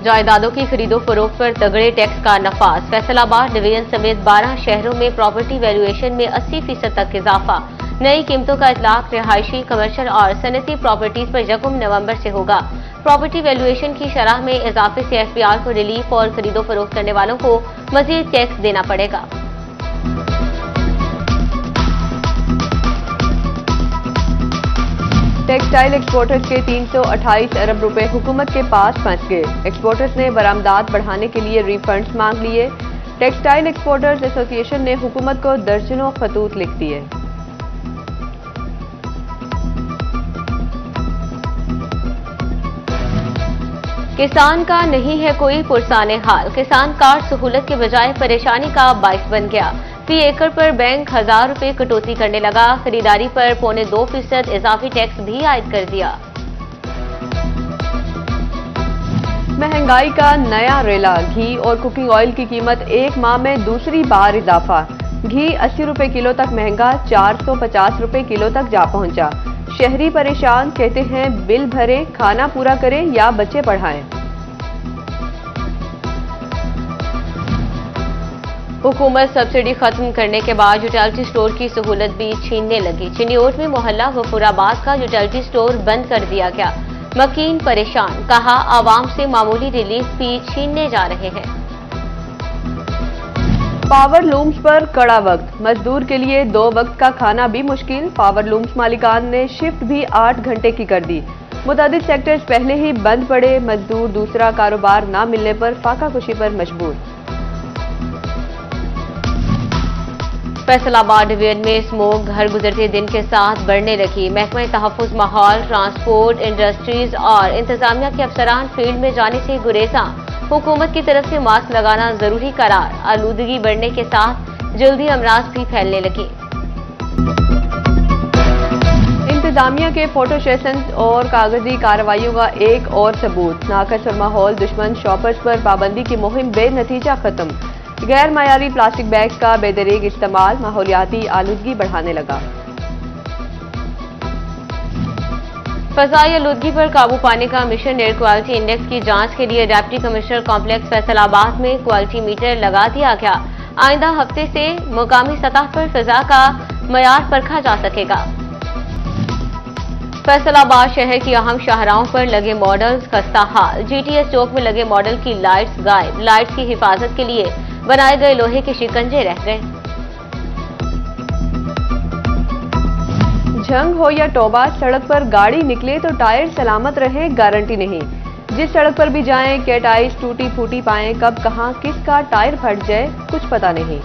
जायदादों की खरीदो फरोख्त पर तगड़े टैक्स का नफाज। फैसलाबाद डिवीजन समेत 12 शहरों में प्रॉपर्टी वैल्यूएशन में 80% तक इजाफा। नई कीमतों का इतलाक रिहायशी, कमर्शियल और सनती प्रॉपर्टीज पर 1 नवंबर से होगा। प्रॉपर्टी वैल्यूएशन की शरह में इजाफे से एफपीआर को रिलीफ और खरीदो फरोख्त करने वालों को मजीद टैक्स देना पड़ेगा। टेक्सटाइल एक्सपोर्टर्स के 328 अरब रुपए हुकूमत के पास फंस गए। एक्सपोर्टर्स ने बरामदात बढ़ाने के लिए रिफंड्स मांग लिए। टेक्सटाइल एक्सपोर्टर्स एसोसिएशन ने हुकूमत को दर्जनों खतूत लिख दिए। किसान का नहीं है कोई पुरसाने हाल। किसान कार्ड सहूलत के बजाय परेशानी का बाइस बन गया। फी एकड़ पर बैंक 1000 रुपए कटौती करने लगा। खरीदारी पर 2.25% इजाफी टैक्स भी आयद कर दिया। महंगाई का नया रेला। घी और कुकिंग ऑयल की कीमत एक माह में दूसरी बार इजाफा। घी 80 रुपए किलो तक महंगा 450 रुपए किलो तक जा पहुंचा। शहरी परेशान, कहते हैं बिल भरे, खाना पूरा करें या बच्चे पढ़ाएं। हुकूमत सब्सिडी खत्म करने के बाद यूटिलिटी स्टोर की सहूलत भी छीनने लगी। चिन्योट में मोहल्ला गफूराबाद का यूटिलिटी स्टोर बंद कर दिया गया। मकीन परेशान, कहा आवाम से मामूली रिलीफ भी छीनने जा रहे हैं। पावर लूम्स पर कड़ा वक्त। मजदूर के लिए 2 वक्त का खाना भी मुश्किल। पावर लूम्स मालिकान ने शिफ्ट भी 8 घंटे की कर दी। मुतादिद सेक्टर्स पहले ही बंद पड़े। मजदूर दूसरा कारोबार न मिलने पर फाका कुशी पर मजबूर। फैसलाबाद डिवीजन में स्मोक घर गुजरते दिन के साथ बढ़ने लगी। महकमा तहफ्फुज माहौल, ट्रांसपोर्ट, इंडस्ट्रीज और इंतजामिया के अफसरान फील्ड में जाने से गुरेजा। हुकूमत की तरफ से मास्क लगाना जरूरी करार। आलूदगी बढ़ने के साथ जल्दी अमराज भी फैलने लगे। इंतजामिया के फोटो सेशन और कागजी कार्रवाइयों का एक और सबूत। नाकस और माहौल दुश्मन शॉपर्स पर पाबंदी की मुहिम बेनतीजा खत्म। गैर मायारी प्लास्टिक बैग्स का बेदरीग इस्तेमाल माहौलियाती आलूदगी बढ़ाने लगा। फजाई आलूदगी पर काबू पाने का मिशन एयर क्वालिटी इंडेक्स की जांच के लिए डिप्टी कमिश्नर कॉम्प्लेक्स फैसलाबाद में क्वालिटी मीटर लगा दिया गया। आइंदा हफ्ते से मुकामी सतह पर फिजा का मयार परखा जा सकेगा। फैसलाबाद शहर की अहम शाहराहों पर लगे मॉडल्स खस्ता हाल। जीटीएस चौक में लगे मॉडल की लाइट्स गायब। लाइट्स की हिफाजत के लिए बनाए गए लोहे के शिकंजे रह गए। जंग हो या तौबा, सड़क पर गाड़ी निकले तो टायर सलामत रहे, गारंटी नहीं। जिस सड़क पर भी जाएं, क्या टाइल्स टूटी फूटी पाएं, कब कहां किसका टायर फट जाए कुछ पता नहीं।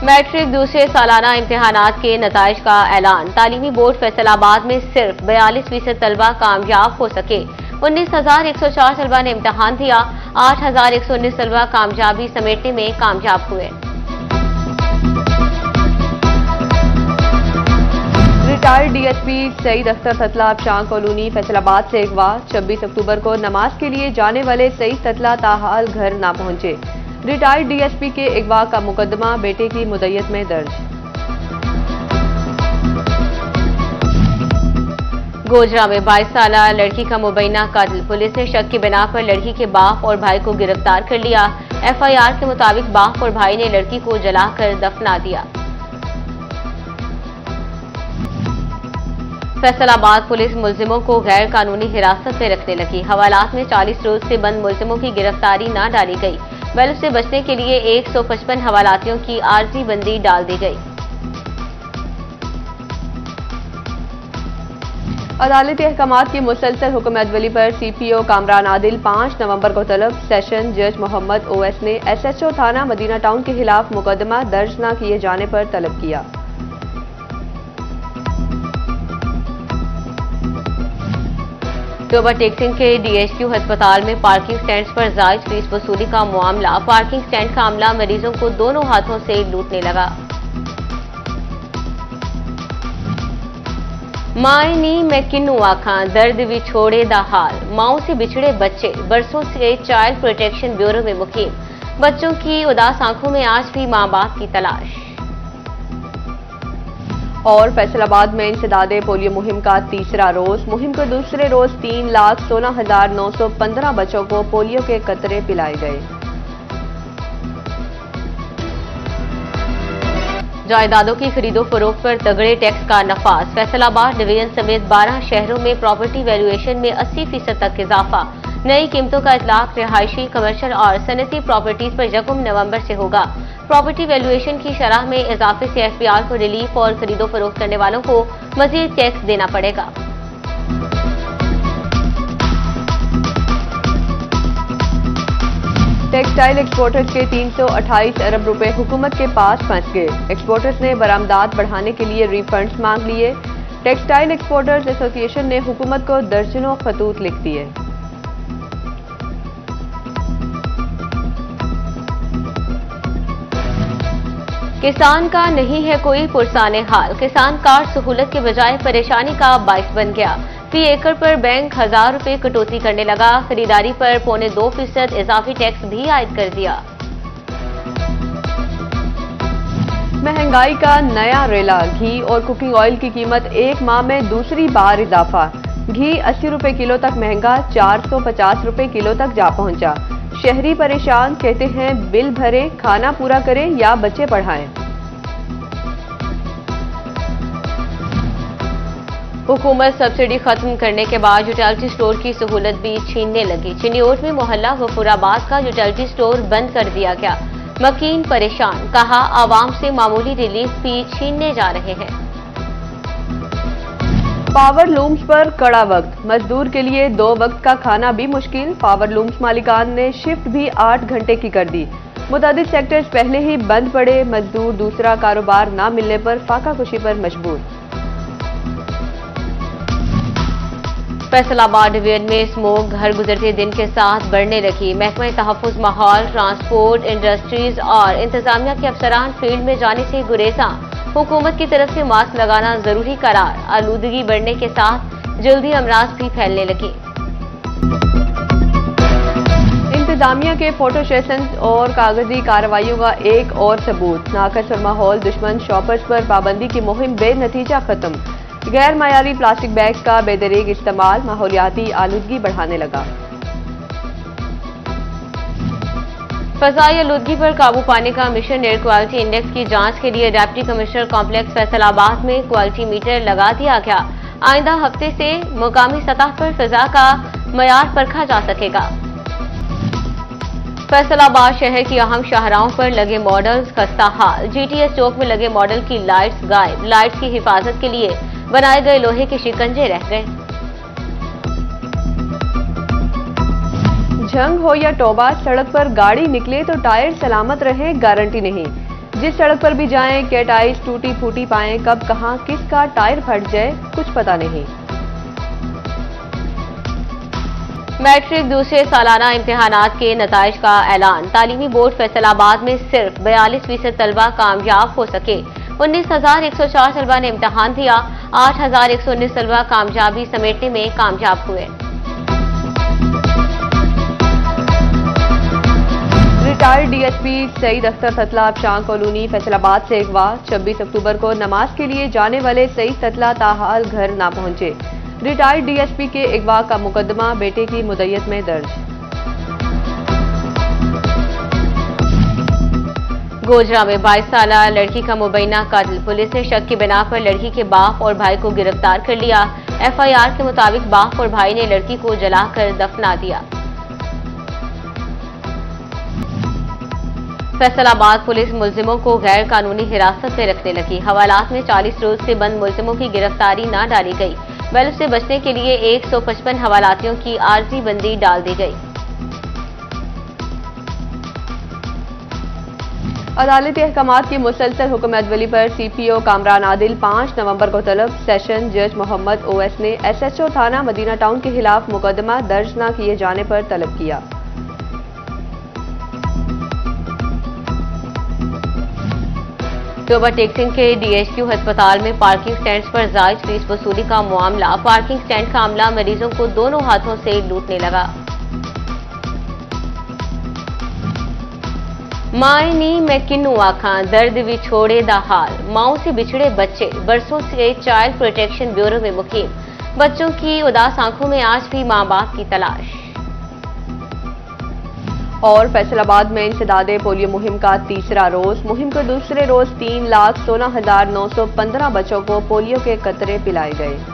मैट्रिक दूसरे सालाना इम्तिहानात के नताइज का ऐलान। तालीमी बोर्ड फैसलाबाद में सिर्फ 42% तलबा कामयाब हो सके। 19,104 तलबा ने इम्तिहान दिया। 8,119 तलबा कामयाबी समेटने में कामयाब हुए। Retired DSP Saeed Akhtar Satla Shah colony Faisalabad से अगवा। 26 अक्टूबर को नमाज के लिए जाने वाले सईद सतला ताहाल घर ना पहुंचे। रिटायर्ड डीएसपी के अगवा का मुकदमा बेटे की मुद्दत में दर्ज। गोजरा में 22 साल लड़की का मुबैना कत्ल। पुलिस ने शक की बिना पर लड़की के बाप और भाई को गिरफ्तार कर लिया। एफआईआर के मुताबिक बाप और भाई ने लड़की को जलाकर दफना दिया। फैसलाबाद पुलिस मुलजिमों को गैर कानूनी हिरासत में रखने लगी। हवालात में 40 रोज से बंद मुलजिमों की गिरफ्तारी न डाली गई। बल्ब से बचने के लिए 155 हवालातियों की आर्जी बंदी डाल दी गई। अदालती अहकामात की मुसलसल हुक्म अदवली पर सीपीओ कामरान आदिल 5 नवंबर को तलब। सेशन जज मोहम्मद ओएस ने एसएचओ थाना मदीना टाउन के खिलाफ मुकदमा दर्ज न किए जाने पर तलब किया। ओवरटेकिंग के डीएचक्यू अस्पताल में पार्किंग स्टैंड पर जायज फीस वसूली का मामला। पार्किंग स्टैंड का अमला मरीजों को दोनों हाथों से लूटने लगा। माए नी मैं किन्नू आखा दर्द भी छोड़े दा हाल। माओ से बिछड़े बच्चे बरसों से चाइल्ड प्रोटेक्शन ब्यूरो में मुकीम। बच्चों की उदास आंखों में आज भी मां बाप की तलाश। और फैसलाबाद में इंसदादे पोलियो मुहिम का तीसरा रोज। मुहिम के दूसरे रोज 3,16,915 बच्चों को पोलियो के कतरे पिलाए गए। जायदादों की खरीदो फरोख्त पर तगड़े टैक्स का नफाज। फैसलाबाद डिवीजन समेत 12 शहरों में प्रॉपर्टी वैल्यूएशन में 80% तक इजाफा। नई कीमतों का इतलाक रिहायशी, कमर्शियल और सनती प्रॉपर्टीज पर 1 नवंबर से होगा। प्रॉपर्टी वैल्यूएशन की शरह में इजाफे से एफपीआर को रिलीफ और खरीदो फरोख्त करने वालों को मजीद टैक्स देना पड़ेगा। टेक्सटाइल एक्सपोर्टर्स के 328 अरब रुपए हुकूमत के पास फंस गए। एक्सपोर्टर्स ने बरामदात बढ़ाने के लिए रिफंड्स मांग लिए। टेक्सटाइल एक्सपोर्टर्स एसोसिएशन ने हुकूमत को दर्जनों खतूत लिख दिए। किसान का नहीं है कोई पुरसाने हाल। किसान कार्ड सहूलत के बजाय परेशानी का बाइस बन गया। फी एकड़ पर बैंक 1000 रुपए कटौती करने लगा। खरीदारी पर 2.25% इजाफी टैक्स भी आयद कर दिया। महंगाई का नया रेला। घी और कुकिंग ऑयल की कीमत एक माह में दूसरी बार इजाफा। घी 80 रुपए किलो तक महंगा 450 रुपए किलो तक जा पहुंचा। शहरी परेशान, कहते हैं बिल भरें, खाना पूरा करें या बच्चे पढ़ाएं। हुकूमत सब्सिडी खत्म करने के बाद यूटिलिटी स्टोर की सहूलत भी छीनने लगी। चिन्योट में मोहल्ला गफूराबाद का यूटिलिटी स्टोर बंद कर दिया गया। मकीन परेशान, कहा आवाम से मामूली रिलीफ भी छीनने जा रहे हैं। पावर लूम्स पर कड़ा वक्त। मजदूर के लिए 2 वक्त का खाना भी मुश्किल। पावर लूम्स मालिकान ने शिफ्ट भी 8 घंटे की कर दी। मुतादिद सेक्टर्स पहले ही बंद पड़े। मजदूर दूसरा कारोबार न मिलने पर फाका कुशी पर मजबूर। फैसलाबाद डिवीजन में स्मोक घर गुजरते दिन के साथ बढ़ने लगी। महकमा तहफ्फुज़ माहौल, ट्रांसपोर्ट, इंडस्ट्रीज और इंतजामिया के अफसरान फील्ड में जाने से गुरेजा। हुकूमत की तरफ से मास्क लगाना जरूरी करार। आलूदगी बढ़ने के साथ जल्दी अमराज भी फैलने लगे। इंतजामिया के फोटो सेशन और कागजी कार्रवाइयों का एक और सबूत। नाकस और माहौल दुश्मन शॉपर्स पर पाबंदी की मुहिम बेनतीजा खत्म। गैर मायारी प्लास्टिक बैग्स का बेदरीग इस्तेमाल माहौलियाती आलूदगी बढ़ाने लगा। फजाई आलूदगी पर काबू पाने का मिशन एयर क्वालिटी इंडेक्स की जांच के लिए डिप्टी कमिश्नर कॉम्प्लेक्स फैसलाबाद में क्वालिटी मीटर लगा दिया गया। आइंदा हफ्ते से मुकामी सतह पर फिजा का मयार परखा जा सकेगा। फैसलाबाद शहर की अहम शाहराहों पर लगे मॉडल्स खस्ता हाल। जीटीएस चौक में लगे मॉडल की लाइट्स गायब। लाइट्स की हिफाजत के लिए बनाए गए लोहे के शिकंजे रह गए। जंग हो या तौबा, सड़क पर गाड़ी निकले तो टायर सलामत रहे, गारंटी नहीं। जिस सड़क पर भी जाएं, क्या टाइल्स टूटी फूटी पाएं, कब कहां किसका टायर फट जाए कुछ पता नहीं। मैट्रिक दूसरे सालाना इम्तिहानात के नताइज का ऐलान। तालीमी बोर्ड फैसलाबाद में सिर्फ 42% तलबा कामयाब हो सके। 19,104 तलबा ने इम्तिहान दिया। 8,119 तलबा कामयाबी समेटने में कामयाब हुए। Retired DSP Saeed Akhtar Satla Shah colony Faisalabad से अगवा। 26 अक्टूबर को नमाज के लिए जाने वाले सईद सतला ताहाल घर ना पहुंचे। रिटायर्ड डीएसपी के अगवा का मुकदमा बेटे की मुद्दत में दर्ज। गोजरा में 22 साल लड़की का मुबैना कत्ल। पुलिस ने शक की बिना पर लड़की के बाप और भाई को गिरफ्तार कर लिया। एफआईआर के मुताबिक बाप और भाई ने लड़की को जलाकर दफना दिया। फैसलाबाद पुलिस मुलजिमों को गैर कानूनी हिरासत में रखने लगी। हवालात में 40 रोज से बंद मुलजिमों की गिरफ्तारी न डाली गई। बल्ब से बचने के लिए 155 हवालातियों की आर्जी बंदी डाल दी गई। अदालती अहकामात की मुसलसल हुक्म अदवली पर सीपीओ कामरान आदिल 5 नवंबर को तलब। सेशन जज मोहम्मद ओएस ने एसएचओ थाना मदीना टाउन के खिलाफ मुकदमा दर्ज न किए जाने पर तलब किया। तोबा टेक्सिंग के डीएचक्यू अस्पताल में पार्किंग स्टैंड पर जायज फीस वसूली का मामला। पार्किंग स्टैंड का अमला मरीजों को दोनों हाथों से लूटने लगा। माए नी मैं किन्नू आखा दर्द भी छोड़े दा हाल। माओ से बिछड़े बच्चे बरसों से चाइल्ड प्रोटेक्शन ब्यूरो में मुकीम। बच्चों की उदास आंखों में आज भी मां बाप की तलाश। और फैसलाबाद में इंसदादे पोलियो मुहिम का तीसरा रोज। मुहिम के दूसरे रोज 3,16,915 बच्चों को पोलियो के कतरे पिलाए गए।